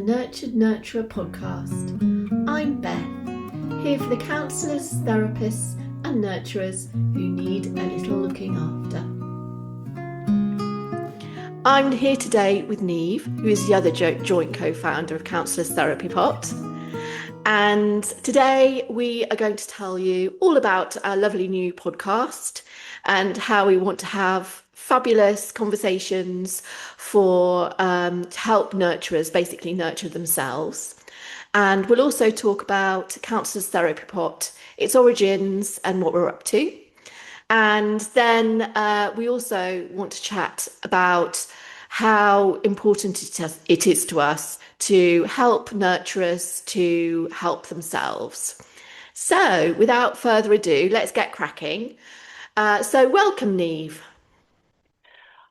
Nurtured Nurturer podcast. I'm Beth, here for the counsellors, therapists, and nurturers who need a little looking after. I'm here today with Niamh, who is the other joint co-founder of Counsellors Therapy Pot. And today we are going to tell you all about our lovely new podcast and how we want to have fabulous conversations for to help nurturers basically nurture themselves. And we'll also talk about Counsellors Therapy Pot, its origins and what we're up to. And then we also want to chat about how important it is to us to help nurturers to help themselves. So without further ado, let's get cracking. So welcome, Niamh.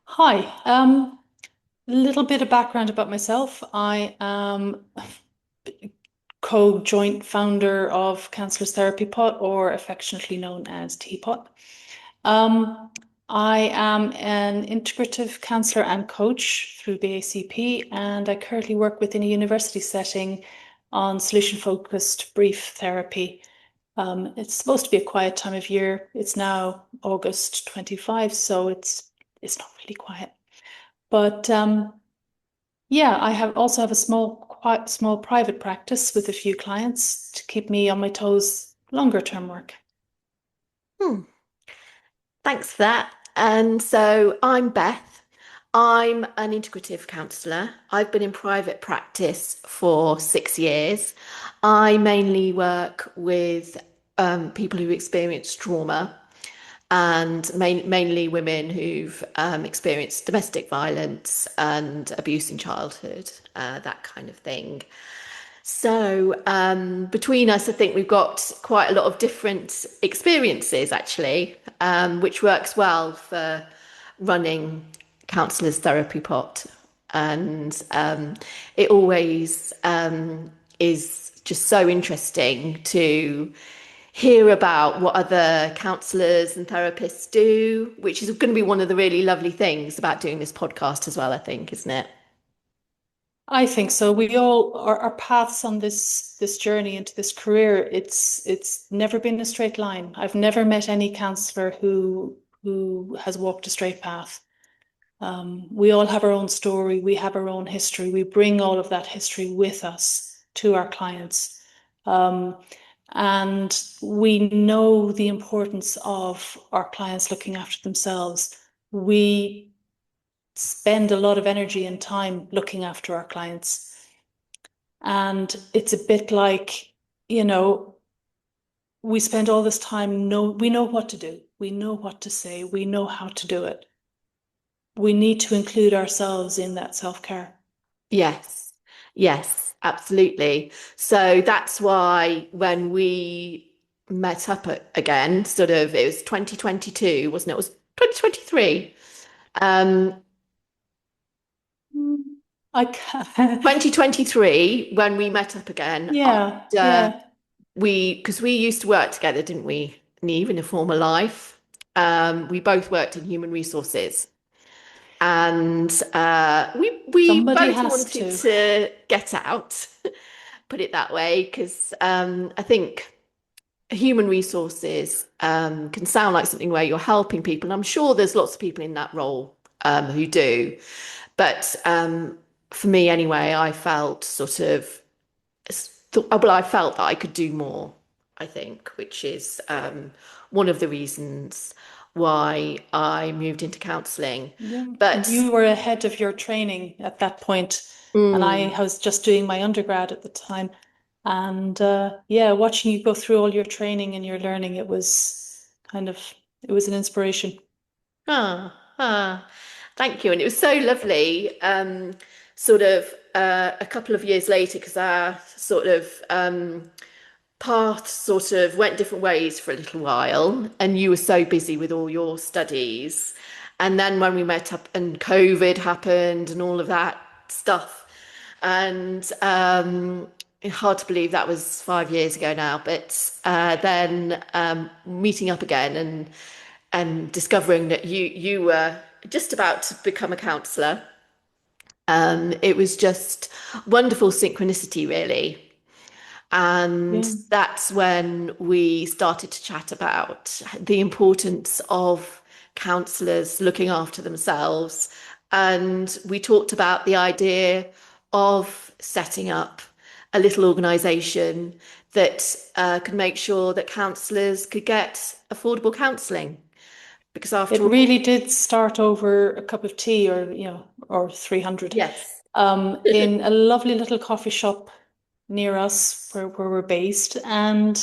Hi, a little bit of background about myself. I am co-joint founder of Counsellors Therapy Pot, or affectionately known as Teapot. I am an integrative counsellor and coach through BACP, and I currently work within a university setting on solution-focused brief therapy. It's supposed to be a quiet time of year. It's now August 25, so it's not really quiet. But yeah, I also have a quite small private practice with a few clients to keep me on my toes longer term work. Thanks for that. And so I'm Beth. I'm an integrative counsellor. I've been in private practice for 6 years. I mainly work with people who experience trauma and mainly women who've experienced domestic violence and abuse in childhood, that kind of thing. So between us, I think we've got quite a lot of different experiences actually, which works well for running Counsellors Therapy Pot. And it always is just so interesting to hear about what other counsellors and therapists do, which is going to be one of the really lovely things about doing this podcast as well, I think, isn't it? I think so. We all our paths on this journey into this career, it's never been a straight line. I've never met any counsellor who has walked a straight path. We all have our own story, we have our own history. We bring all of that history with us to our clients. And we know the importance of our clients looking after themselves. We spend a lot of energy and time looking after our clients. And it's a bit like, we spend all this time, we know what to do, we know what to say, we know how to do it. We need to include ourselves in that self-care. Yes, absolutely. So that's why when we met up again, it was 2022, wasn't it? It was 2023. I can't. 2023 when we met up again. Yeah, And, yeah. because we used to work together, didn't we, Niamh, in a former life? We both worked in human resources. And we Somebody both has wanted to. to get out, put it that way, because I think human resources can sound like something where you're helping people. And I'm sure there's lots of people in that role who do. But for me anyway, I felt I felt that I could do more, I think, which is one of the reasons why I moved into counselling. Yeah. And But you were ahead of your training at that point, and I mm, was just doing my undergrad at the time. And yeah, watching you go through all your training and your learning, it was an inspiration. ah, ah, thank you. And it was so lovely, sort of a couple of years later, because our paths sort of went different ways for a little while, and you were so busy with all your studies. And then when we met up and COVID happened and all of that stuff, and hard to believe that was 5 years ago now, but then meeting up again and discovering that you were just about to become a counsellor, It was just wonderful synchronicity, really. And Yeah. that's when we started to chat about the importance of counsellors looking after themselves. And we talked about the idea of setting up a little organisation that could make sure that counsellors could get affordable counselling. Because It after all, really did start over a cup of tea or 300 yes. in a lovely little coffee shop near us where we're based. And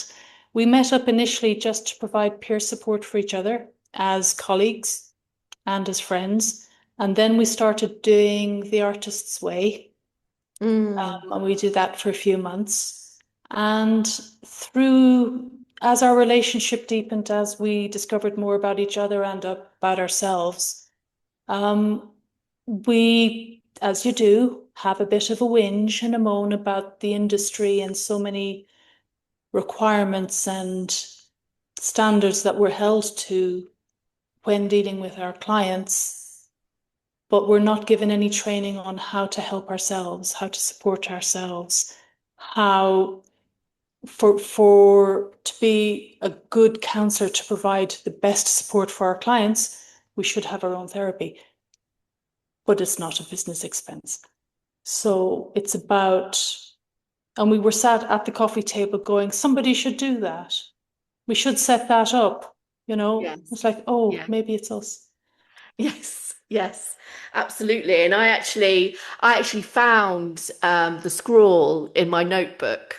we met up initially just to provide peer support for each other as colleagues and as friends. And then we started doing the artist's way. Mm, And we did that for a few months. And as our relationship deepened, as we discovered more about each other and about ourselves, um, we, as you do, have a bit of a whinge and a moan about the industry and so many requirements and standards that we're held to when dealing with our clients, but we're not given any training on how to help ourselves, how to support ourselves, how for to be a good counselor to provide the best support for our clients, we should have our own therapy, but it's not a business expense. So it's about, and we were sat at the coffee table going, somebody should do that. We should set that up. yes. It's like, oh, Yeah. maybe it's us. Yes, yes, absolutely. And I actually found the scrawl in my notebook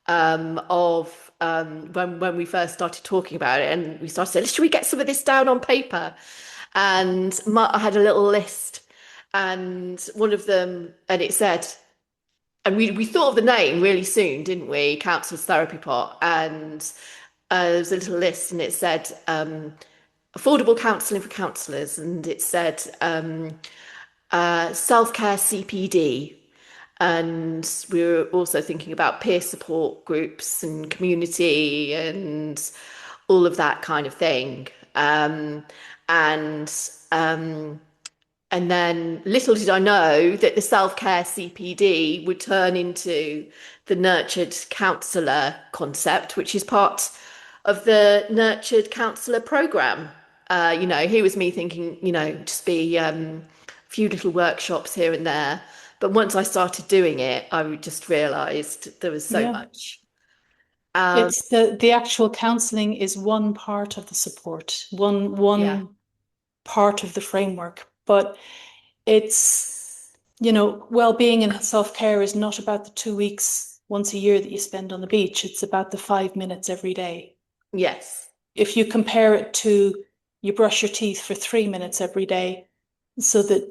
of when we first started talking about it, and we started saying, "Should we get some of this down on paper?" And I had a little list, and one of them, and it said, and we thought of the name really soon, didn't we? Counsellors Therapy Pot, and there was a little list, and it said. Affordable counselling for counsellors, and it said self-care CPD. And we were also thinking about peer support groups and community and all of that kind of thing. And um, and then little did I know that the self-care CPD would turn into the nurtured counsellor concept, which is part of the nurtured counsellor program. Here was me thinking, just be a few little workshops here and there. But once I started doing it, I just realised there was so Yeah. much. Um, It's the actual counseling is one part of the support, one yeah, one part of the framework. But it's, well-being and self-care is not about the 2 weeks once a year that you spend on the beach. It's about the 5 minutes every day. yes, If you compare it to you brush your teeth for 3 minutes every day so that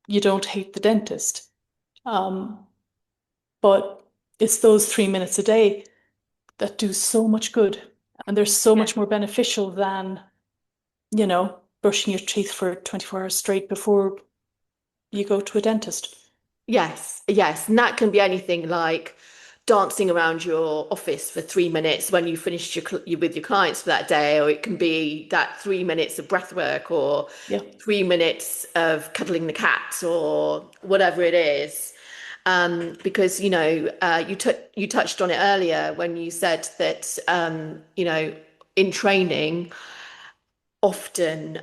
you don't hate the dentist. Um, but it's those 3 minutes a day that do so much good. And they're so yeah. much more beneficial than, brushing your teeth for 24 hours straight before you go to a dentist. Yes, yes. And that can be anything like dancing around your office for 3 minutes when you finished with your clients for that day, or it can be that 3 minutes of breath work, or Yeah. 3 minutes of cuddling the cat, or whatever it is. Because you touched on it earlier when you said that in training often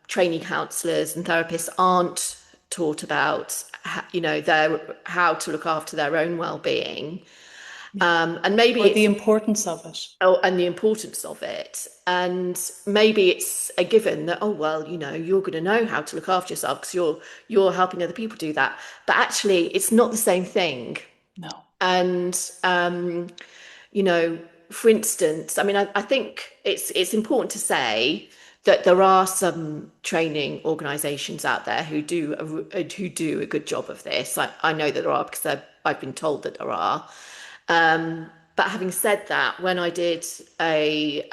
trainee counsellors and therapists aren't taught about their how to look after their own well-being, Yeah. and maybe Or the it's importance of it. oh, and the importance of it, and maybe it's a given that, oh well, you're going to know how to look after yourself because you're helping other people do that, but actually it's not the same thing. No. And you know, for instance, I mean, I think it's important to say that there are some training organisations out there who do a good job of this. I know that there are because I've been told that there are. But having said that, when I did a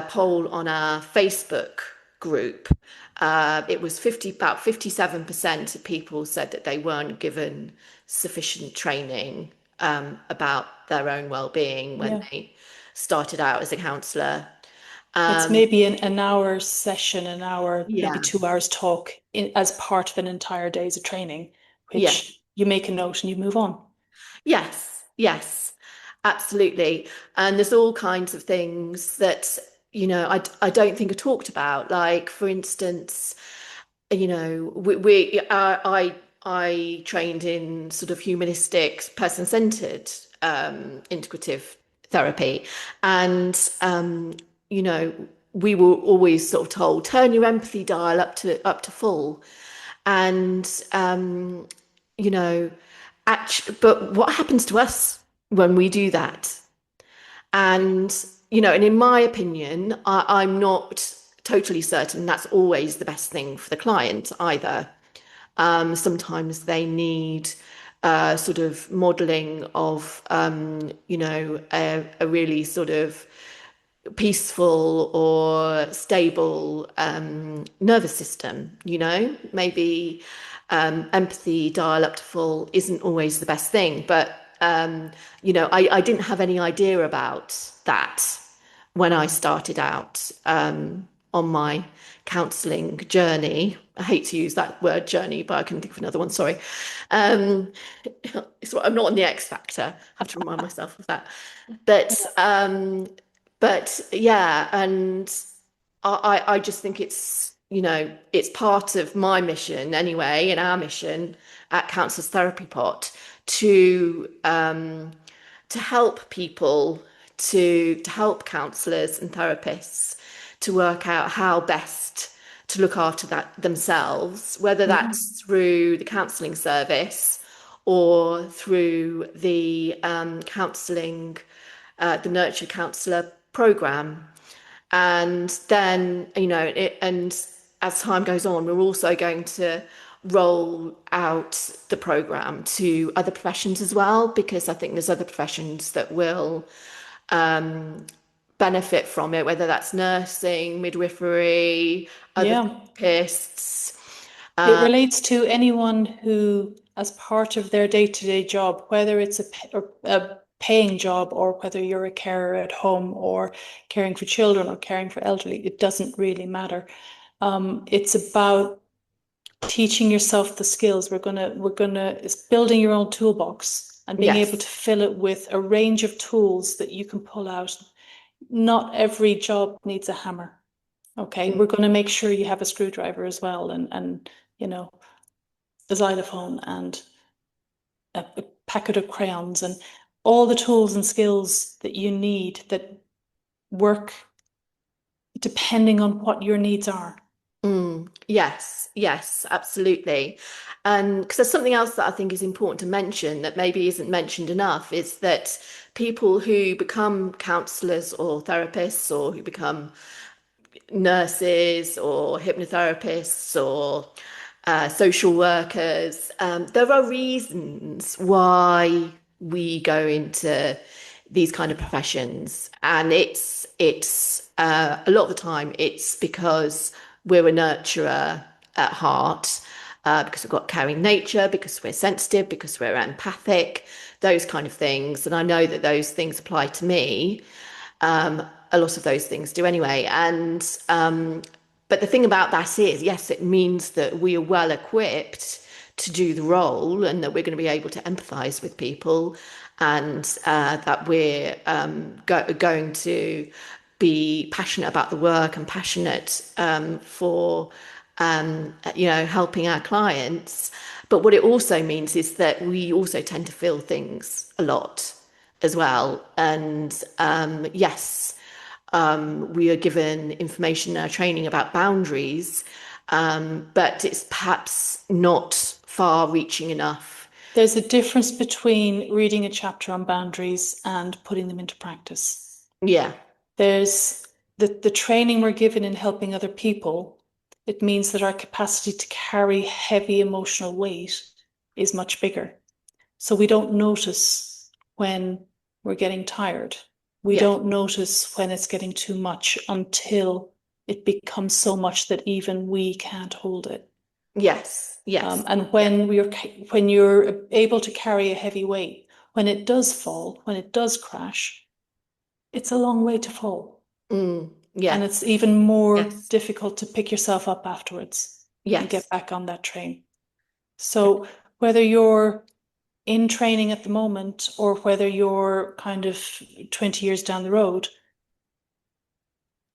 poll on our Facebook group, it was about 57% of people said that they weren't given sufficient training about their own well-being when Yeah. they started out as a counsellor. It's maybe an hour session, an hour, maybe Yeah. 2 hours talk as part of an entire day's of training, Yeah. which you make a note and you move on. Yes, yes, absolutely. And there's all kinds of things that, I don't think are talked about. Like, for instance, I trained in sort of humanistic, person-centered, integrative therapy, and you know, we were always sort of told, turn your empathy dial up to full, and you know, but what happens to us when we do that? And and in my opinion, I'm not totally certain that's always the best thing for the client either. Sometimes they need sort of modeling of, a really sort of peaceful or stable nervous system, maybe empathy dial up to full isn't always the best thing, but I didn't have any idea about that when I started out on my counselling journey. I hate to use that word journey, but I can think of another one, sorry. Um, I'm not on the X Factor. I have to remind myself of that. But yeah, and I just think it's part of my mission anyway, and our mission at Counsellors Therapy Pot to help people, to help counsellors and therapists to work out how best to look after that themselves, whether Yeah. that's through the counselling service or through the counselling, the Nurture Counsellor program. And then, and as time goes on, we're also going to roll out the program to other professions as well, because I think there's other professions that will benefit from it, whether that's nursing, midwifery, other Yeah. therapists. It relates to anyone who, as part of their day-to-day job, whether it's a paying job or whether you're a carer at home or caring for children or caring for elderly, it doesn't really matter. It's about teaching yourself the skills. It's building your own toolbox and being able to Yes. fill it with a range of tools that you can pull out. Not every job needs a hammer. Okay, we're going to make sure you have a screwdriver as well, and you know, a xylophone and a packet of crayons and all the tools and skills that you need that work depending on what your needs are. Yes, yes, absolutely. And because there's something else that I think is important to mention that maybe isn't mentioned enough is that people who become counselors or therapists or who become nurses or hypnotherapists or social workers, there are reasons why we go into these kind of professions, and it's a lot of the time it's because we're a nurturer at heart, because we've got caring nature, because we're sensitive, because we're empathic, those kind of things. And I know that those things apply to me. A lot of those things do anyway. And but the thing about that is, yes, it means that we are well equipped to do the role and that we're going to be able to empathize with people, and that we're going to be passionate about the work and passionate for helping our clients. But what it also means is that we also tend to feel things a lot as well. And yes, we are given information in our training about boundaries, but it's perhaps not far reaching enough. There's a difference between reading a chapter on boundaries and putting them into practice. Yeah, There's the training we're given in helping other people. It means that our capacity to carry heavy emotional weight is much bigger. So we don't notice when we're getting tired. We yeah, don't notice when it's getting too much until it becomes so much that even we can't hold it. yes, yes, And yeah, when you're able to carry a heavy weight, when it does fall, when it does crash, it's a long way to fall. And Yes. it's even more Yes. difficult to pick yourself up afterwards and get Yes. back on that train. Yeah. So whether you're in training at the moment or whether you're kind of 20 years down the road,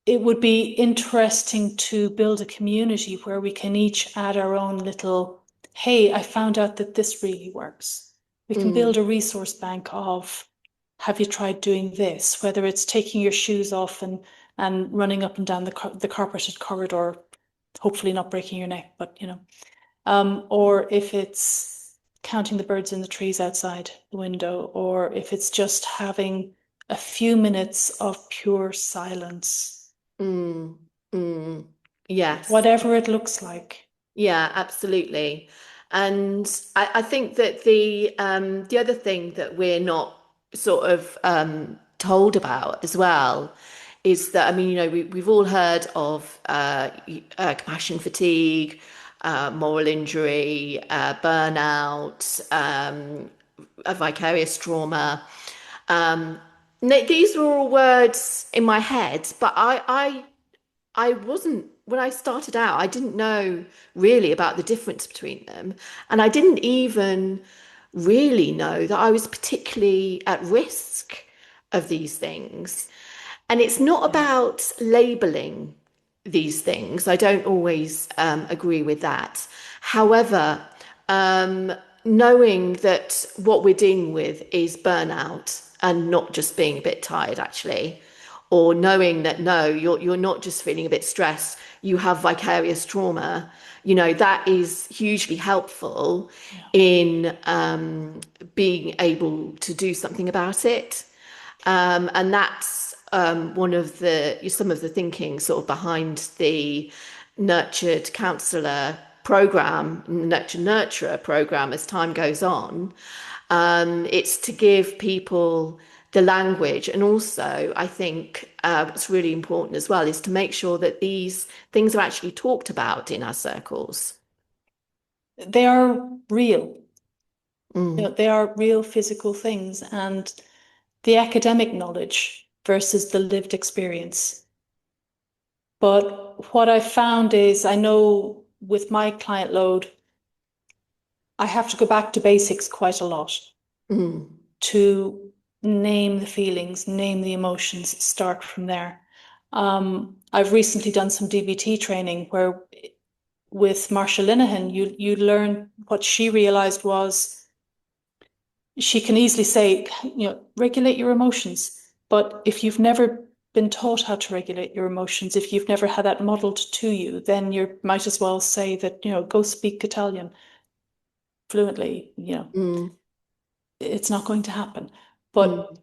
it would be interesting to build a community where we can each add our own little, hey, I found out that this really works. We can build Mm, a resource bank of, have you tried doing this? Whether it's taking your shoes off and running up and down the carpeted corridor, hopefully not breaking your neck, but or if it's counting the birds in the trees outside the window, or if it's just having a few minutes of pure silence, mm, mm. Yes. whatever it looks like. Yeah, absolutely. And I think that the other thing that we're not sort of told about as well is that, I mean, you know, we've all heard of compassion fatigue, moral injury, burnout, a vicarious trauma. Um, these were all words in my head, but I wasn't, when I started out, I didn't know really about the difference between them. And I didn't even really know that I was particularly at risk of these things. And it's not Yeah. about labeling these things. I don't always agree with that. However, um, knowing that what we're dealing with is burnout and not just being a bit tired, actually, or knowing that no, you're not just feeling a bit stressed, you have vicarious trauma. You know, that is hugely helpful Yeah. in being able to do something about it. And that's one of the some of the thinking sort of behind the nurtured counsellor program, nurture nurturer program as time goes on. It's to give people the language, and also I think what's really important as well is to make sure that these things are actually talked about in our circles. They are real. Mm, They are real physical things, and the academic knowledge versus the lived experience. But what I found is, I know with my client load, I have to go back to basics quite a lot mm, to name the feelings, name the emotions, start from there. I've recently done some DBT training where with Marsha Linehan, you learn what she realized was she can easily say, regulate your emotions. But if you've never been taught how to regulate your emotions, if you've never had that modeled to you, then you might as well say that, go speak Italian fluently, mm, it's not going to happen. mm, But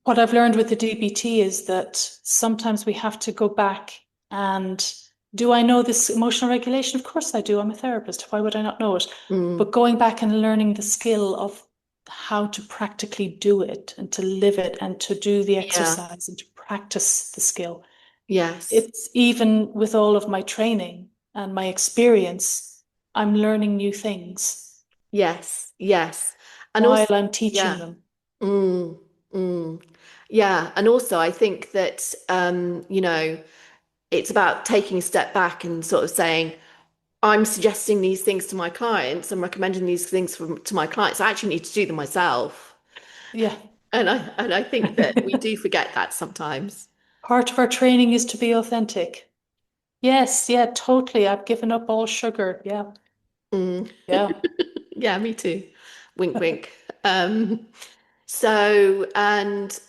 what I've learned with the DBT is that sometimes we have to go back and, do I know this emotional regulation? Of course I do. I'm a therapist. Why would I not know it? mm. But going back and learning the skill of how to practically do it and to live it and to do the Yeah. exercise and to practice the skill. Yes. It's even with all of my training and my experience, I'm learning new things Yes. Yes. And while also, I'm teaching yeah. them. Mm, mm. Yeah. And also, I think that, you know, it's about taking a step back and sort of saying, I'm suggesting these things to my clients and recommending these things to my clients. I actually need to do them myself. Yeah. And I think that we do forget that sometimes. Part of our training is to be authentic. Yes, yeah, totally. I've given up all sugar. Yeah, Mm. yeah, Yeah, me too. Wink, wink. And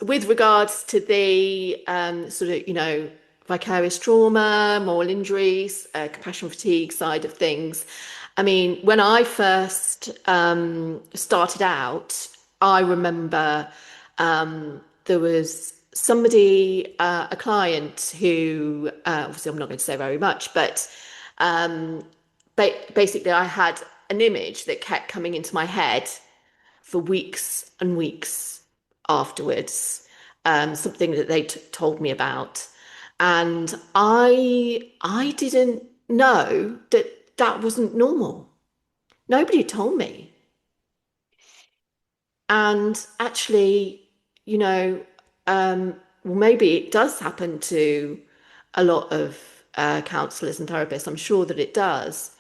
with regards to the sort of, you know, vicarious trauma, moral injuries, compassion fatigue side of things, I mean, when I first started out, I remember there was somebody, a client who, obviously I'm not going to say very much, but um, basically I had an image that kept coming into my head for weeks and weeks afterwards, something that they told me about. And I didn't know that that wasn't normal. Nobody told me. And actually, you know, well, maybe it does happen to a lot of counselors and therapists. I'm sure that it does.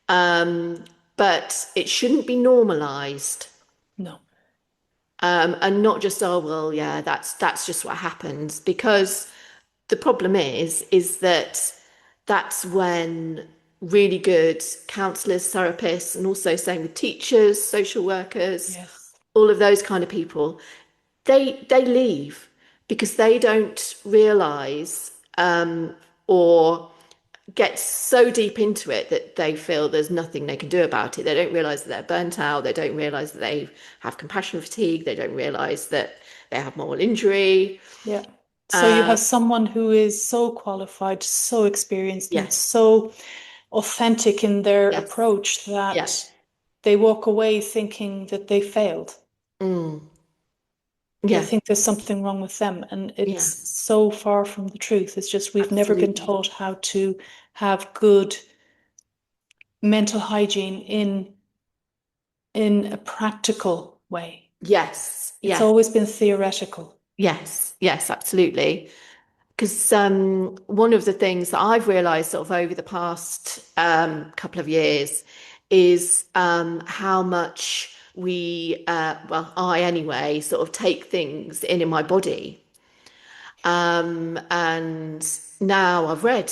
Um, but it shouldn't be normalized. No. And not just, oh, well, yeah, that's just what happens. Because the problem is that that's when really good counselors, therapists, and also same with teachers, social workers, Yes. all of those kind of people, they leave because they don't realize or get so deep into it that they feel there's nothing they can do about it. They don't realize that they're burnt out. They don't realize that they have compassion fatigue. They don't realize that they have moral injury. Yeah. So you Uh, have someone who is so qualified, so experienced, and yes, so authentic in their yes, approach yeah, that they walk away thinking that they failed. mm, They yeah, think there's something wrong with them, and it's yeah, so far from the truth. It's just we've never been absolutely. taught how to have good mental hygiene in a practical way. Yes, It's yes, always been theoretical. yes, yes, absolutely. Because one of the things that I've realized sort of over the past couple of years is how much well, I anyway, sort of take things in my body. And now I've read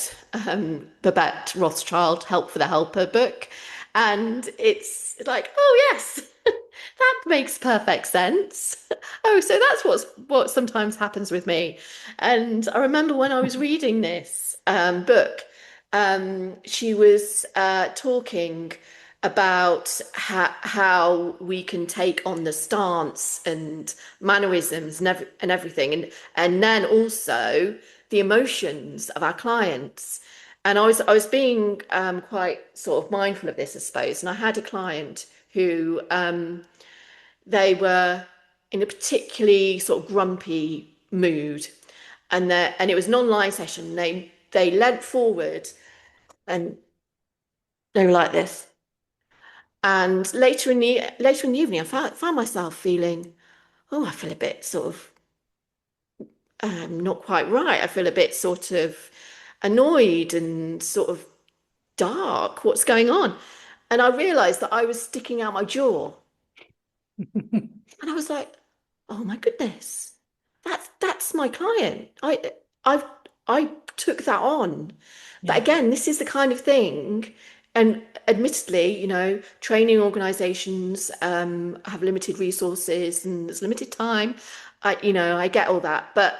Babette Rothschild, Help for the Helper book, and it's like, oh yes, that makes perfect sense. Oh, so that's what sometimes happens with me. And I remember when I was reading this book, she was talking about how we can take on the stance and mannerisms and everything, and then also the emotions of our clients. And I was being quite sort of mindful of this, I suppose. And I had a client who they were in a particularly sort of grumpy mood, and it was an online session. They leant forward and they were like this. And later in the evening, I found myself feeling, oh, I feel a bit sort of not quite right. I feel a bit sort of annoyed and sort of dark. What's going on? And I realized that I was sticking out my jaw. And I was like, oh my goodness, that's my client. I I took that on. But Yeah. again, this is the kind of thing, and admittedly, training organizations have limited resources and there's limited time. I get all that, but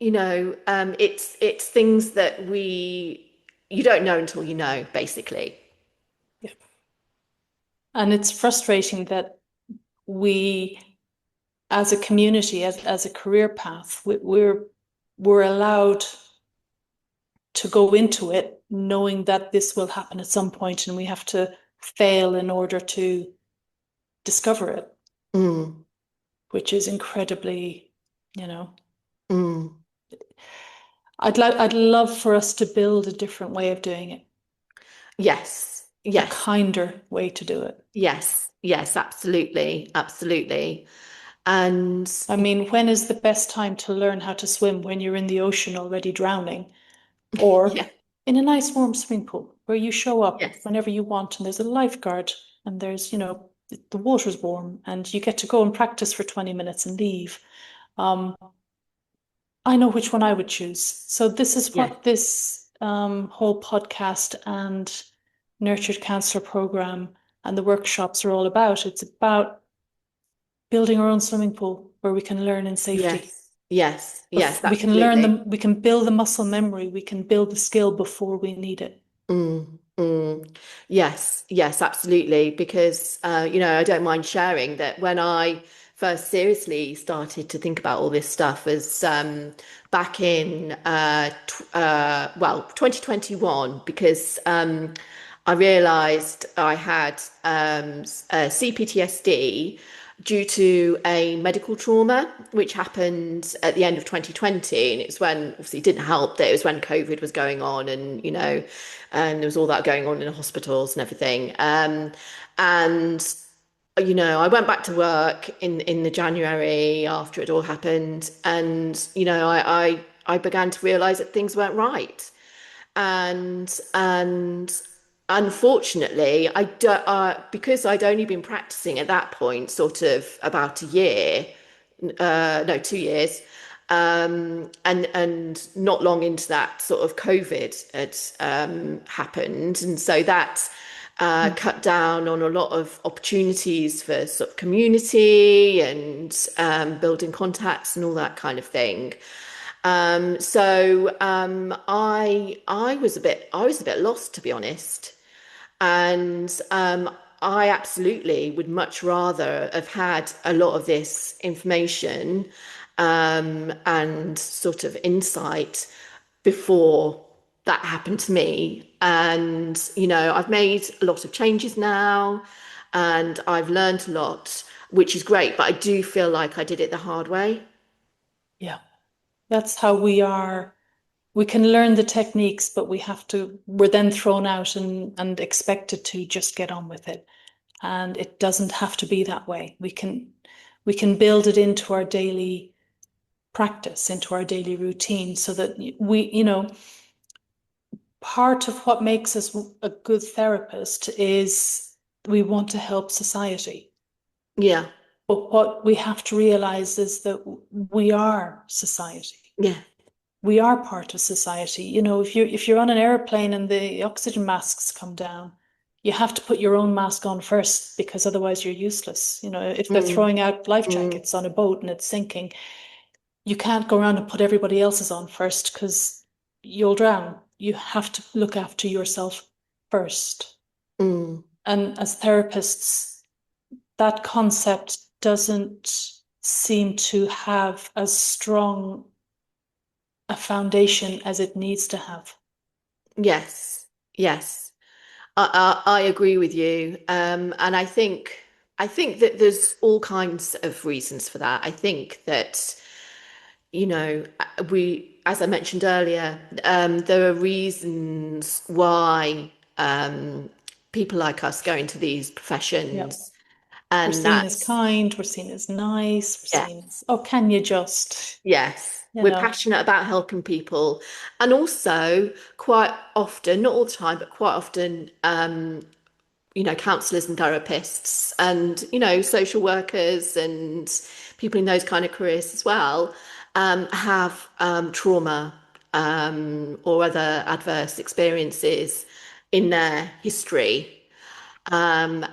it's things that you don't know until you know, basically. Yeah. And it's frustrating that we, as a community, as a career path, we're allowed to go into it knowing that this will happen at some point and we have to fail in order to discover it, Mm, which is incredibly, you know, mm. I'd love for us to build a different way of doing it, Yes, a yes. kinder way to do it. Yes, yes, absolutely, absolutely. And I mean, when is the best time to learn how to swim? When you're in the ocean already drowning, or yeah, in a nice warm swimming pool where you show up yes, whenever you want and there's a lifeguard and there's, the water's warm and you get to go and practice for 20 minutes and leave. Um, I know which one I would choose. So this is yes, what this whole podcast and Nurtured Counselor program and the workshops are all about. It's about building our own swimming pool where we can learn in safety. yes, yes, yes, We can learn absolutely. them, we can build the muscle memory, we can build the skill before we need it. Mm, mm. Yes, yes, absolutely. Because I don't mind sharing that when I first seriously started to think about all this stuff was back in 2021, because I realized I had CPTSD due to a medical trauma, which happened at the end of 2020. And it was when, obviously, it didn't help that it was when COVID was going on, and there was all that going on in the hospitals and everything. And I went back to work in the January after it all happened, and I began to realize that things weren't right. And unfortunately, I don't because I'd only been practicing at that point sort of about a year, no, 2 years, and not long into that, sort of COVID had happened, and so that cut down on a lot of opportunities for sort of community and building contacts and all that kind of thing. I was a bit lost, to be honest. And I absolutely would much rather have had a lot of this information and sort of insight before that happened to me. And, I've made a lot of changes now and I've learned a lot, which is great, but I do feel like I did it the hard way. Yeah, that's how we are. We can learn the techniques, but we're then thrown out and expected to just get on with it. And it doesn't have to be that way. We can build it into our daily practice, into our daily routine, so that part of what makes us a good therapist is we want to help society. Yeah, But what we have to realize is that we are society. yeah. We are part of society. If you're on an airplane and the oxygen masks come down, you have to put your own mask on first because otherwise you're useless. If they're Mm, throwing out life mm, jackets on a boat and it's sinking, you can't go around and put everybody else's on first because you'll drown. You have to look after yourself first. mm. And as therapists, that concept doesn't seem to have as strong a foundation as it needs to have. Yes, yes. I agree with you. And I think that there's all kinds of reasons for that. I think that, as I mentioned earlier, there are reasons why people like us go into these Yeah. professions. We're And seen as that's, kind, we're seen as nice, we're yeah, seen as, oh, can you just, yes, you we're know, passionate about helping people. And also, quite often, not all the time, but quite often, counsellors and therapists and, social workers and people in those kind of careers as well, have trauma or other adverse experiences in their history. And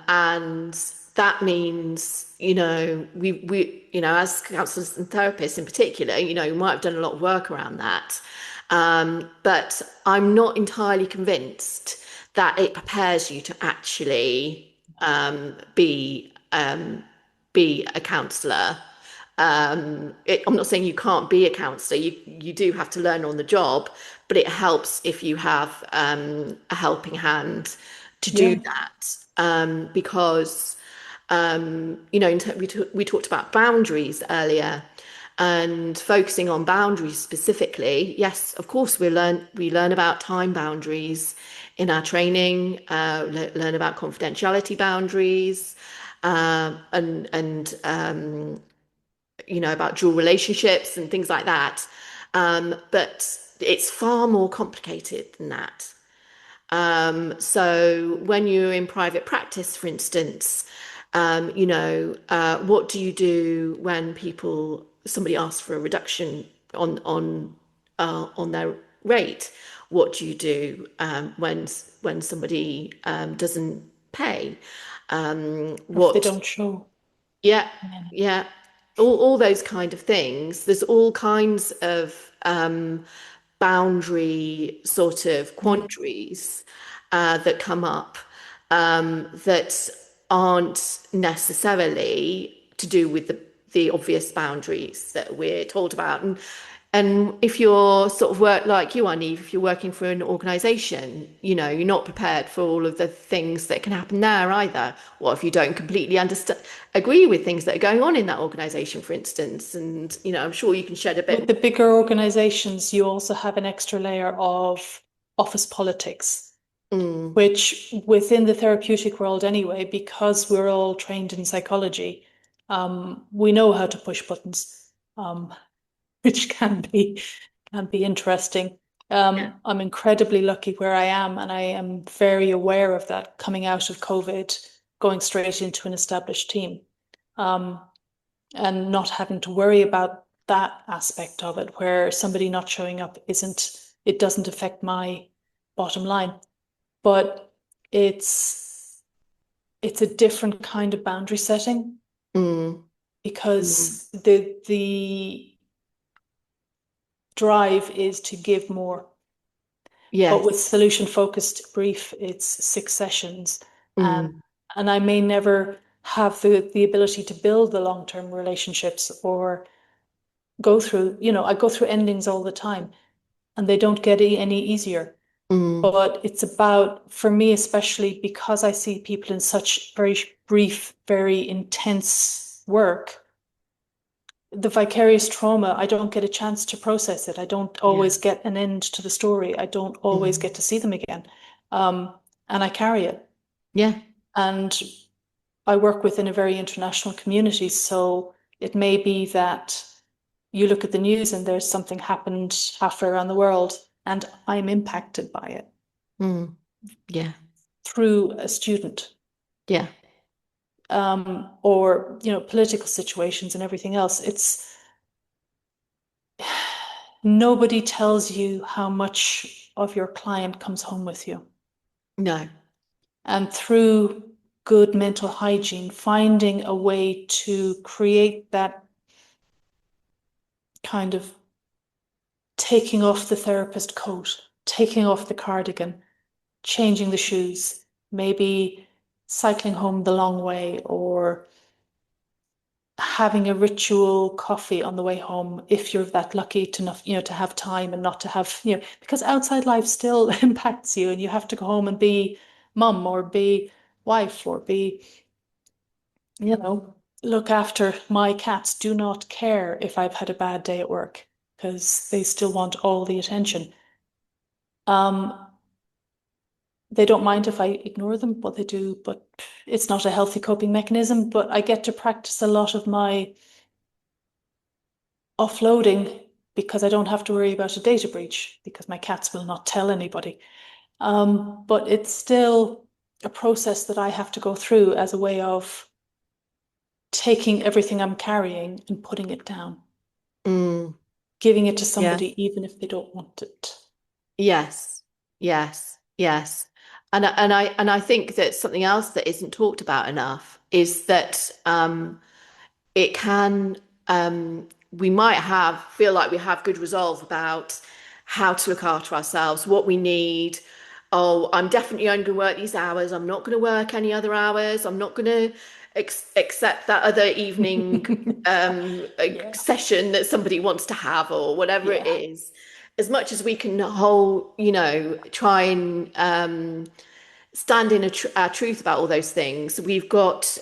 that means, as counselors and therapists in particular, we might have done a lot of work around that. But I'm not entirely convinced that it prepares you to actually be a counsellor. I'm not saying you can't be a counsellor. You do have to learn on the job, but it helps if you have a helping hand to do yeah, that. Because we talked about boundaries earlier, and focusing on boundaries specifically. Yes, of course, we learn about time boundaries in our training. Learn about confidentiality boundaries, and about dual relationships and things like that. But it's far more complicated than that. So when you're in private practice, for instance, what do you do when somebody asks for a reduction on their rate? What do you do when somebody doesn't pay? or if they What don't show. Yeah, Yeah. yeah. All those kind of things. There's all kinds of boundary sort of Mm. quandaries that come up that aren't necessarily to do with the obvious boundaries that we're told about. And if you're sort of work like you are, Neve, if you're working for an organization, you're not prepared for all of the things that can happen there either. What if you don't completely understand, agree with things that are going on in that organization, for instance? And, I'm sure you can shed a bit With more. the bigger organizations, you also have an extra layer of office politics. Mm. which within the therapeutic world anyway, because we're all trained in psychology, we know how to push buttons, which can be interesting. Yeah. I'm incredibly lucky where I am, and I am very aware of that coming out of COVID, going straight into an established team, um, and not having to worry about that aspect of it, where somebody not showing up it doesn't affect my bottom line. But it's it's a different kind of boundary setting Mm. Mm. because the drive is to give more. But with Yes. solution focused brief, it's 6 sessions, and Mm. and I may never have the ability to build the long-term relationships or I go through endings all the time, and they don't get any easier. Mm. But it's about, for me, especially because I see people in such very brief, very intense work, the vicarious trauma, I don't get a chance to process it. I don't Yeah. always get an end to the story. I don't always Mm. get to see them again. Um, and I carry it. Yeah. And I work within a very international community. So it may be that you look at the news and there's something happened halfway around the world, and I'm impacted by it Mm. Yeah. through a student. Yeah. Or political situations and everything else. It's nobody tells you how much of your client comes home with you. No. And through good mental hygiene, finding a way to create that kind of taking off the therapist coat, taking off the cardigan, changing the shoes, maybe cycling home the long way, or having a ritual coffee on the way home if you're that lucky to not, to have time and not to have, because outside life still impacts you, and you have to go home and be mum or be wife or be, look after my cats. Do not care if I've had a bad day at work because they still want all the attention. Um, they don't mind if I ignore them, what they do, but it's not a healthy coping mechanism. But I get to practice a lot of my offloading because I don't have to worry about a data breach because my cats will not tell anybody. But it's still a process that I have to go through as a way of taking everything I'm carrying and putting it down, Mm. giving it to Yeah. somebody even if they don't want it. Yes. Yes. Yes. And I think that something else that isn't talked about enough is that it can we might have feel like we have good resolve about how to look after ourselves, what we need. Oh, I'm definitely only going to work these hours. I'm not going to work any other hours. I'm not going to accept that other evening Yeah, session that somebody wants to have or whatever it yeah, is. As much as we can hold, try and stand in our truth about all those things, we've got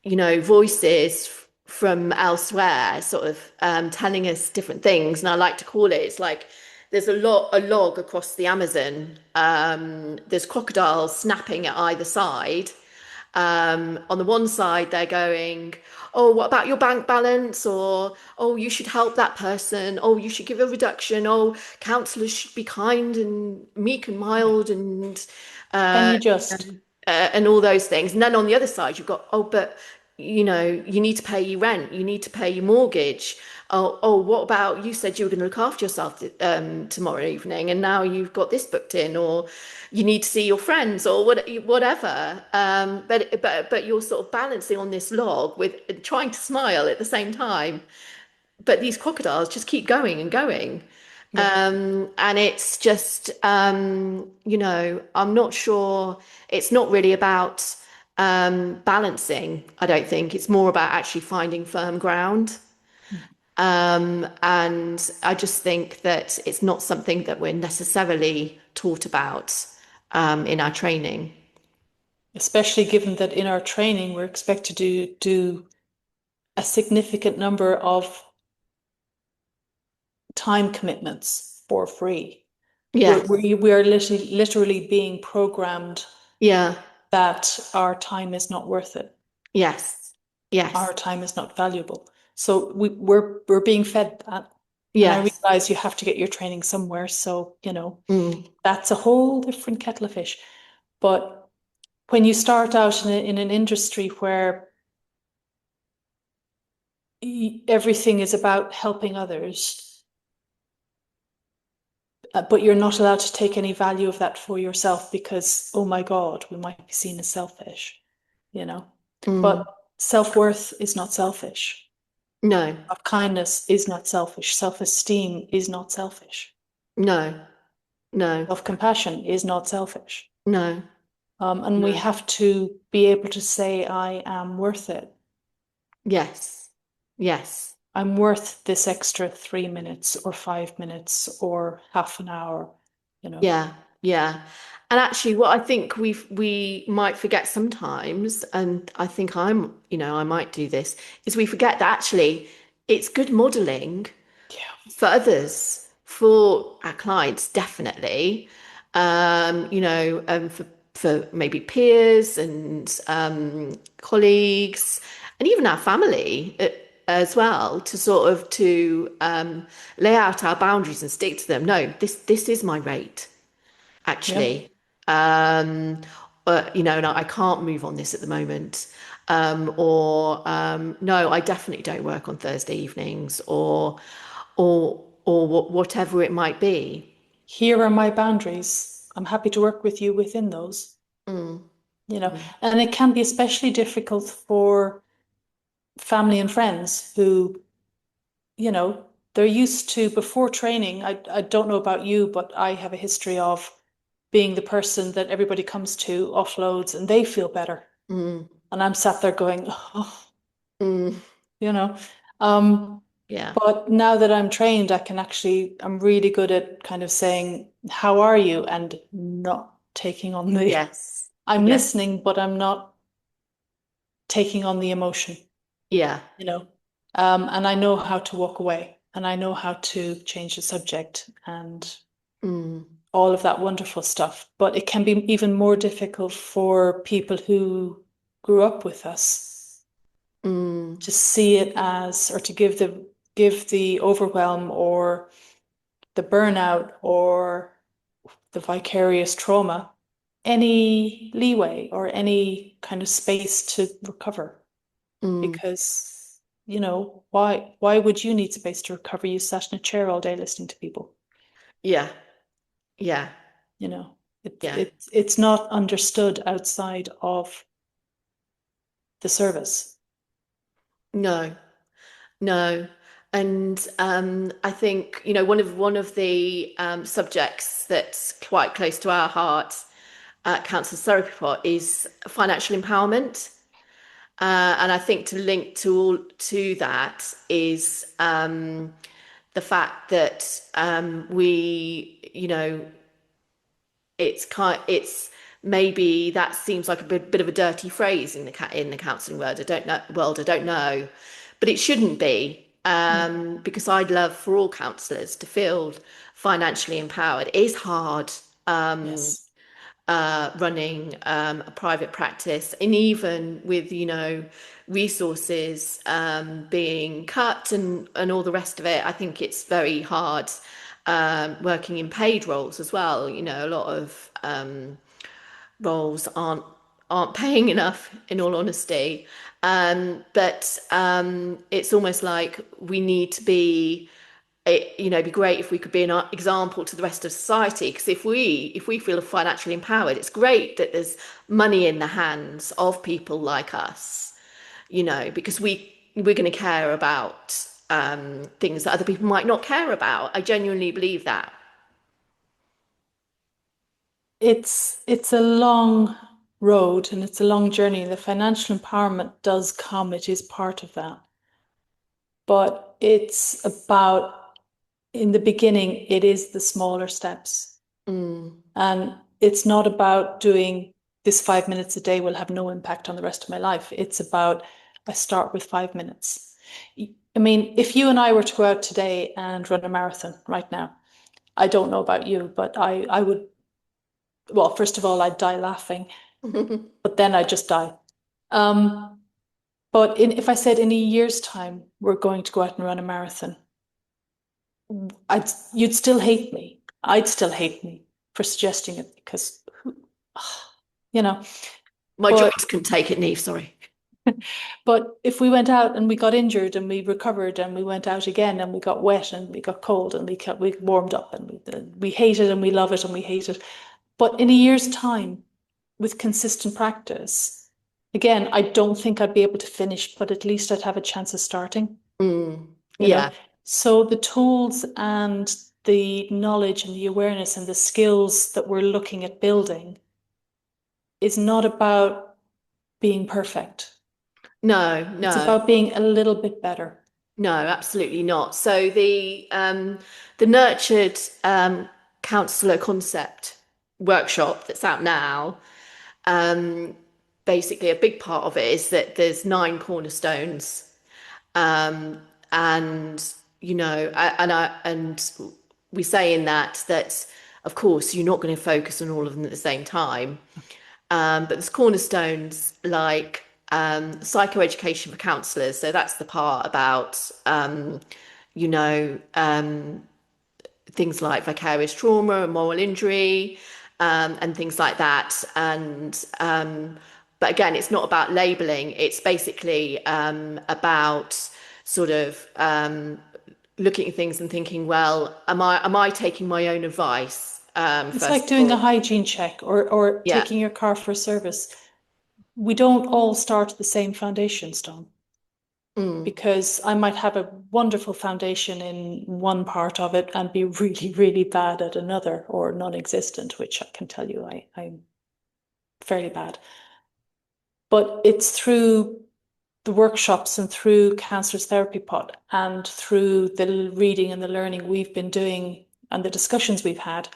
voices from elsewhere sort of telling us different things. And I like to call it, it's like there's a log across the Amazon. There's crocodiles snapping at either side. On the one side, they're going, oh, what about your bank balance? Or, oh, you should help that person. Oh, you should give a reduction. Oh, counsellors should be kind and meek and yeah. mild and Can uh, you just? and all those things. And then on the other side, you've got, oh, but you need to pay your rent, you need to pay your mortgage. Oh, what about you said you were going to look after yourself tomorrow evening, and now you've got this booked in, or you need to see your friends, or whatever. But you're sort of balancing on this log with trying to smile at the same time. But these crocodiles just keep going and going. Yeah. And it's just, I'm not sure. It's not really about balancing, I don't think. It's more about actually finding firm ground. And I just think that it's not something that we're necessarily taught about in our training. Especially given that in our training we're expected to do a significant number of time commitments for free. Yes. We are literally being programmed Yeah. that our time is not worth it. Yes. Our Yes. time is not valuable. So we're being fed that. And I Yes. realize you have to get your training somewhere. So, Mm. that's a whole different kettle of fish. But when you start out in an industry where everything is about helping others, but you're not allowed to take any value of that for yourself because, oh my God, we might be seen as selfish, you know. But Mm. self-worth is not selfish. No. Kindness is not selfish. Self-esteem is not selfish. No. No. Self-compassion is not selfish. No. And we No. have to be able to say, I am worth it. Yes. Yes. I'm worth this extra 3 minutes or 5 minutes or half an hour, you know. Yeah. Yeah. And actually, what I think we might forget sometimes, and I think I might do this, is we forget that actually it's good modeling Yeah. for others, for our clients, definitely. For maybe peers and colleagues, and even our family as well, to sort of to lay out our boundaries and stick to them. No, this is my rate, Yeah. actually. And I can't move on this at the moment. Or no, I definitely don't work on Thursday evenings, or whatever it might be. Here are my boundaries. I'm happy to work with you within those, Mm, you know. mm, And it can be especially difficult for family and friends who, they're used to before training. I don't know about you, but I have a history of being the person that everybody comes to, offloads, and they feel better. mm, And I'm sat there going, oh, mm. you know. Um, Yeah. but now that I'm trained, I'm really good at kind of saying, how are you? And not taking on Yes. I'm Yeah. listening, but I'm not taking on the emotion, Yeah. you know. And I know how to walk away and I know how to change the subject and Mm, all of that wonderful stuff. But it can be even more difficult for people who grew up with us mm, to see it as, or to give the overwhelm or the burnout or the vicarious trauma any leeway or any kind of space to recover. mm. Because, why would you need space to recover? You sat in a chair all day listening to people, Yeah. Yeah. you know. It's Yeah. it's it's not understood outside of the service. No. No. And I think, one of the subjects that's quite close to our hearts at Counsellors Therapy Pot is financial empowerment. And I think to link to that is the fact that it's maybe that seems like a bit of a dirty phrase in the counselling world. I don't know, but it shouldn't be, Mm. because I'd love for all counsellors to feel financially empowered. It is hard. Yes. Running a private practice, and even with resources being cut and all the rest of it, I think it's very hard working in paid roles as well. A lot of roles aren't paying enough, in all honesty. But it's almost like we need to be it'd be great if we could be an example to the rest of society. Because if we feel financially empowered, it's great that there's money in the hands of people like us. Because we're going to care about things that other people might not care about. I genuinely believe that. It's a long road and it's a long journey. The financial empowerment does come, it is part of that. But it's about, in the beginning, it is the smaller steps. Mm, And it's not about doing this 5 minutes a day will have no impact on the rest of my life. It's about, I start with 5 minutes. I mean, if you and I were to go out today and run a marathon right now, I don't know about you, but I would, well, first of all, I'd die laughing, but then I'd just die. Um, but if I said in a year's time, we're going to go out and run a marathon, you'd still hate me. I'd still hate me for suggesting it because, you know, My but joints couldn't take it, Niamh, sorry. but if we went out and we got injured and we recovered and we went out again and we got wet and we got cold and we warmed up and we hate it and we love it and we hate it. But in a year's time, with consistent practice, again, I don't think I'd be able to finish, but at least I'd have a chance of starting, Mm, you know. yeah. So the tools and the knowledge and the awareness and the skills that we're looking at building is not about being perfect. No, It's no. about being a little bit better. No, absolutely not. So the nurtured counsellor concept workshop that's out now, um, basically a big part of it is that there's nine cornerstones, um, and and we say in that of course you're not going to focus on all of them at the same time, but there's cornerstones like psychoeducation for counsellors. So that's the part about you know, things like vicarious trauma and moral injury, and things like that. And but again, it's not about labeling. It's basically about sort of looking at things and thinking, well, am I taking my own advice It's first like of doing a all? hygiene check or Yeah. taking your car for a service. We don't all start at the same foundation stone Mm, because I might have a wonderful foundation in one part of it and be really, really bad at another or non-existent, which I can tell you I'm fairly bad. But it's through the workshops and through Counsellors Therapy Pod and through the reading and the learning we've been doing and the discussions we've had,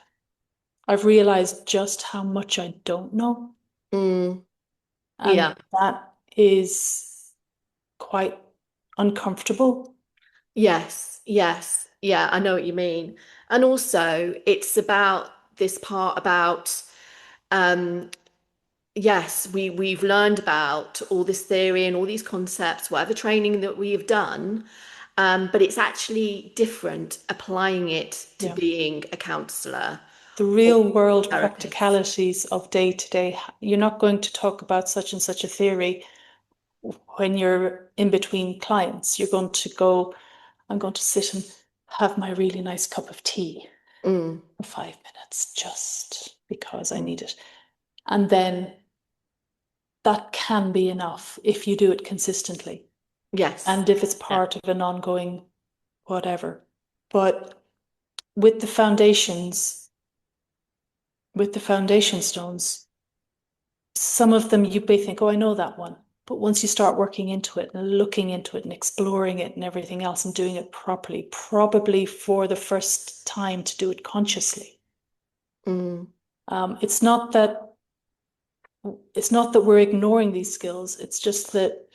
I've realized just how much I don't know. mm, And yeah. that is quite uncomfortable. Yes, yes, yeah, I know what you mean. And also, it's about this part about, um, yes, we've learned about all this theory and all these concepts, whatever training that we have done, but it's actually different applying it to Yeah. being a counselor The or real world therapist. practicalities of day to day. You're not going to talk about such and such a theory when you're in between clients. You're going to go, I'm going to sit and have my really nice cup of tea Mm, for 5 minutes just because I mm. need it. And then that can be enough if you do it consistently Yes, and if it's yeah. part of an ongoing whatever. But with the foundations, with the foundation stones, some of them you may think, oh, I know that one. But once you start working into it and looking into it and exploring it and everything else and doing it properly, probably for the first time to do it consciously, Mm, um, it's not that it's not that we're ignoring these skills. It's just that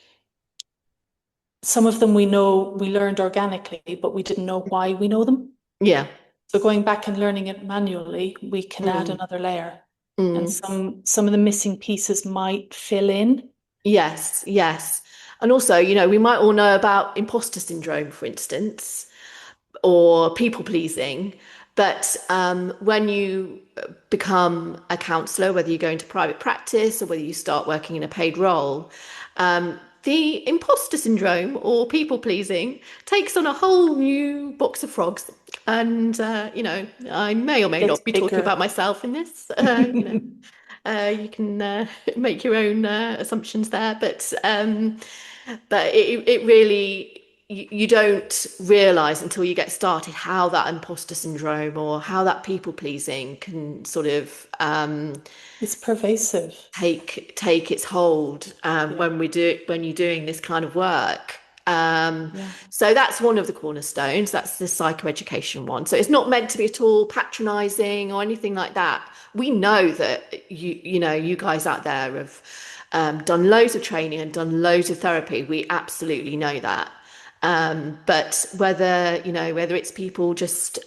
some of them we know we learned organically, but we didn't know why we know them. yeah. So going back and learning it manually, we can add Mm, another layer. And mm. some of the missing pieces might fill in. Yes, yes. And also, we might all know about imposter syndrome, for instance, or people pleasing. But when you become a counselor, whether you go into private practice or whether you start working in a paid role, the imposter syndrome or people pleasing takes on a whole new box of frogs. And, I may or may Gets not be talking about bigger. myself in this, you can make your own assumptions there, but it really you don't realize until you get started how that imposter syndrome or how that people pleasing can sort of It's pervasive. take its hold Yeah. when you're doing this kind of work. Yeah. So that's one of the cornerstones. That's the psychoeducation one. So it's not meant to be at all patronizing or anything like that. We know that you guys out there have done loads of training and done loads of therapy. We absolutely know that. But whether it's people just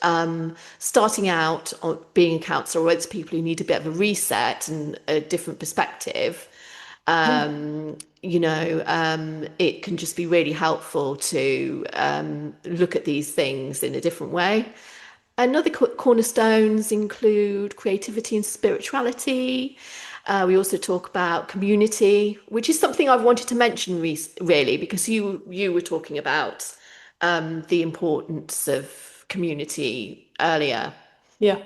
starting out on being a counsellor, or whether it's people who need a bit of a reset and a different perspective, Yeah. it can just be really helpful to look at these things in a different way. Another cornerstones include creativity and spirituality. We also talk about community, which is something I've wanted to mention really, because you were talking about the importance of community earlier, Yeah.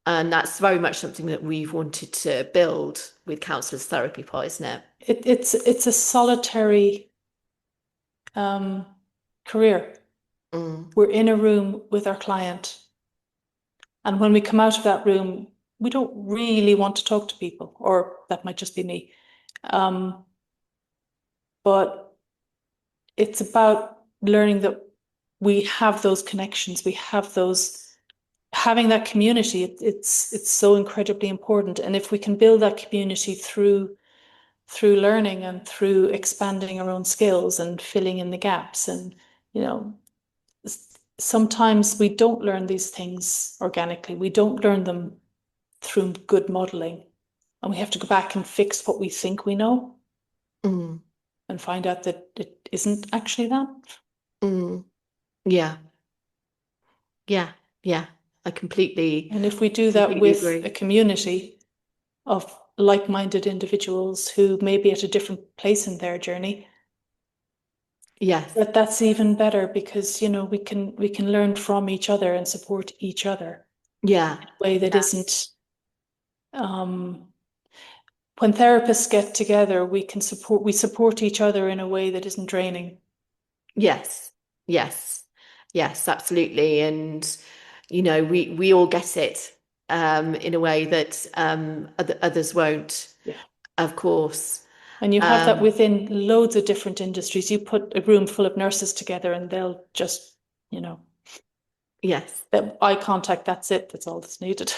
and that's very much something that we've wanted to build with Counsellors Therapy Pod, isn't it? It's a solitary um, career. Mm, We're in a room with our client, and when we come out of that room, we don't really want to talk to people, or that might just be me. Um, but it's about learning that we have those connections, we have those having that community. It's so incredibly important, and if we can build that community through learning and through expanding our own skills and filling in the gaps, and you know sometimes we don't learn these things organically, we don't learn them through good modeling, and we have to go back and fix what we think we know mm, and find out that it isn't actually that. mm. Yeah, yeah, yeah. I And if we do that completely with a agree. community of like-minded individuals who may be at a different place in their journey, Yes, that's even better, because we can learn from each other and support each other yeah, in a way that isn't um, when therapists get together, we support each other in a way that isn't draining. yes, yes, yes, absolutely. And we all get it in a way that others won't, Yeah. of course. And you have that Um, within loads of different industries. You put a room full of nurses together and they'll just, you know, yes. that eye contact, that's it. That's all that's needed.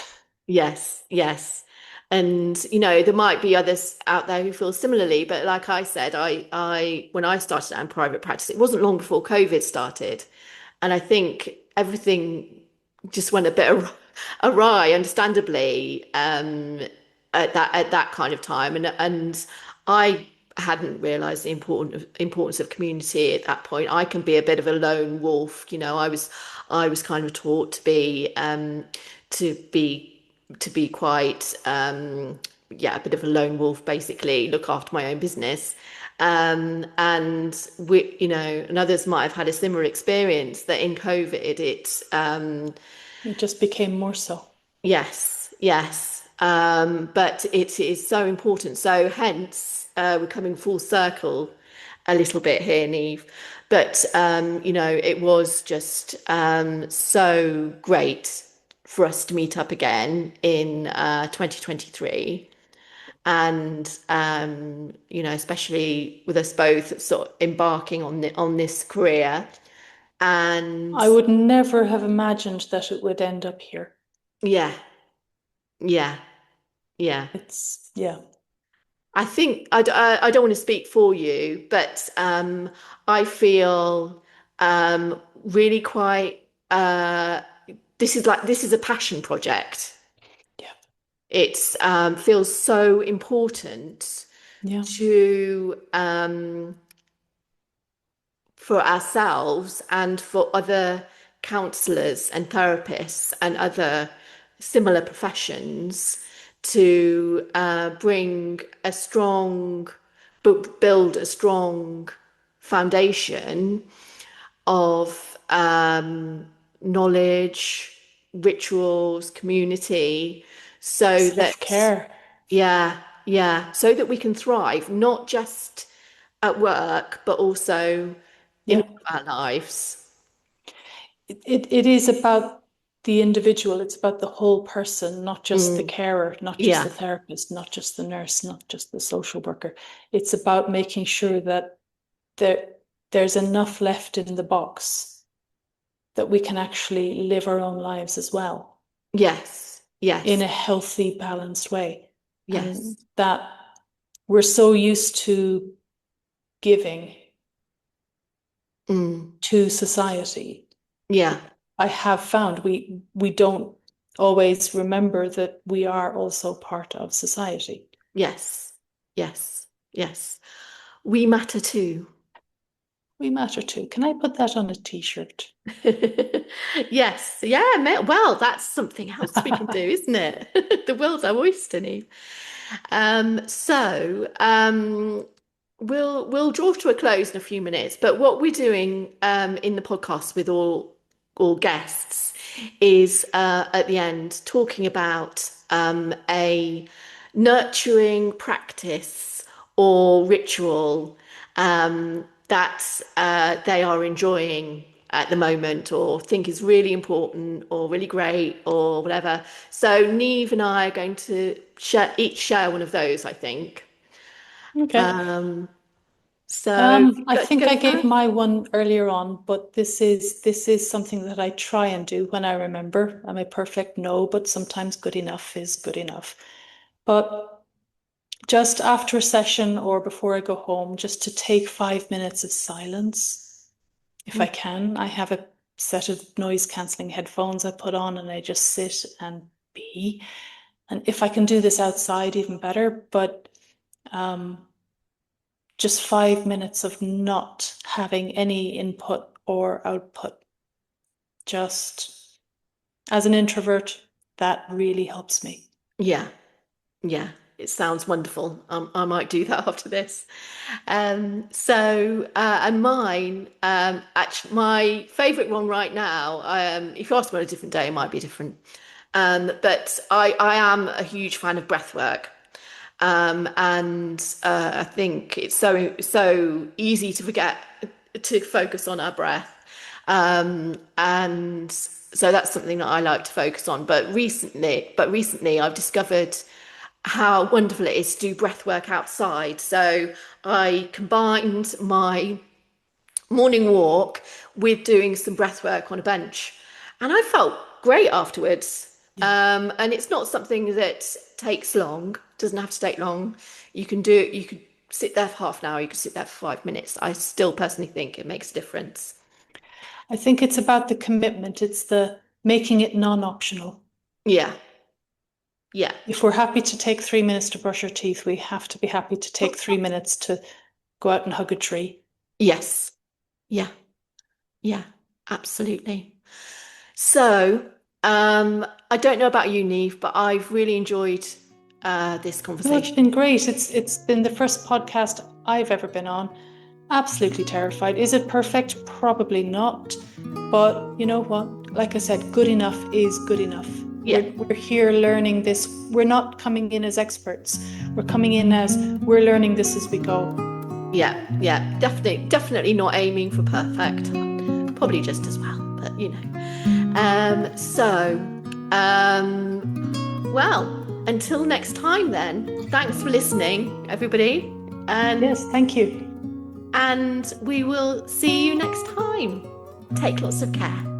Yes, yes. And there might be others out there who feel similarly, but like I said, I when I started out in private practice, it wasn't long before COVID started. And I think everything just went a bit awry, understandably, at that kind of time. And I hadn't realised the importance of community at that point. I can be a bit of a lone wolf, I was kind of taught to be to be quite yeah, a bit of a lone wolf, basically, look after my own business. And and others might have had a similar experience that in COVID, It just became more so. yes, yes. But it is so important. So hence, we're coming full circle a little bit here, Niamh. But it was just so great for us to meet up again in 2023. And especially with us both sort of embarking on this career. And I would never have imagined that it would end up here. yeah, yeah, yeah. Yeah, I think I don't want to speak for you, but I feel really quite. This is a passion project. yeah, It feels so important yeah. to for ourselves and for other counselors and therapists and other similar professions to bring a strong, build a strong foundation of knowledge, rituals, community, so that, Self-care. yeah, yeah, so that we can thrive, not just at work, but also in Yeah. all of our lives. It is about the individual. It's about the whole person, not just the Mm, carer, not just the yeah, therapist, not just the nurse, not just the social worker. It's about making sure that there, there's enough left in the box that we can actually live our own lives as well yes, in yes, a healthy, balanced way. yes, And that we're so used to giving to society. Yeah. I have found we don't always remember that we are also part of society. Yes. Yes. Yes. We matter too. We matter too. Can I put that on a t-shirt? Yes. Yeah. Well, that's something else we can do, isn't it? The world's our oyster, Niamh. We'll draw to a close in a few minutes, but what we're doing in the podcast with all guests is at the end talking about a nurturing practice or ritual that they are enjoying at the moment or think is really important or really great or whatever. So Niamh and I are going to share one of those, I think. Okay. Um, so would you I like to think go I gave first? my one earlier on, but this is something that I try and do when I remember. I'm a perfect no, but sometimes good enough is good enough. But just after a session or before I go home, just to take 5 minutes of silence, if I can. I have a set of noise cancelling headphones I put on and I just sit and be. And if I can do this outside, even better. But just 5 minutes of not having any input or output. Just as an introvert, that really helps me. Yeah, yeah, it sounds wonderful. I might do that after this. And mine, actually, my favourite one right now, if you ask me on a different day, it might be different. But I am a huge fan of breath work. And I think it's so easy to forget to focus on our breath. And so that's something that I like to focus on. But recently I've discovered how wonderful it is to do breath work outside. So I combined my morning walk with doing some breath work on a bench. And I felt great afterwards. Yeah. And it's not something that takes long, doesn't have to take long. You could sit there for half an hour, you could sit there for 5 minutes. I still personally think it makes a difference. I think it's about the commitment. It's the making it non-optional. Yeah, yeah, If we're happy to take 3 minutes to brush our teeth, we have to be happy to take 3 minutes to go out and hug a tree. yes, yeah, yeah, absolutely. So, I don't know about you, Neve, but I've really enjoyed this No, it's conversation. been great. It's been the first podcast I've ever been on. Absolutely terrified. Is it perfect? Probably not. But you know what? Like I said, good enough is good enough. Yeah, We're here learning this. We're not coming in as experts. We're coming in as we're learning this as we go. yeah, yeah, definitely not aiming for perfect. Probably just as well, but you know. Well, until next time then, thanks for listening, everybody. And Yes, thank you. and we will see you next time. Take lots of care.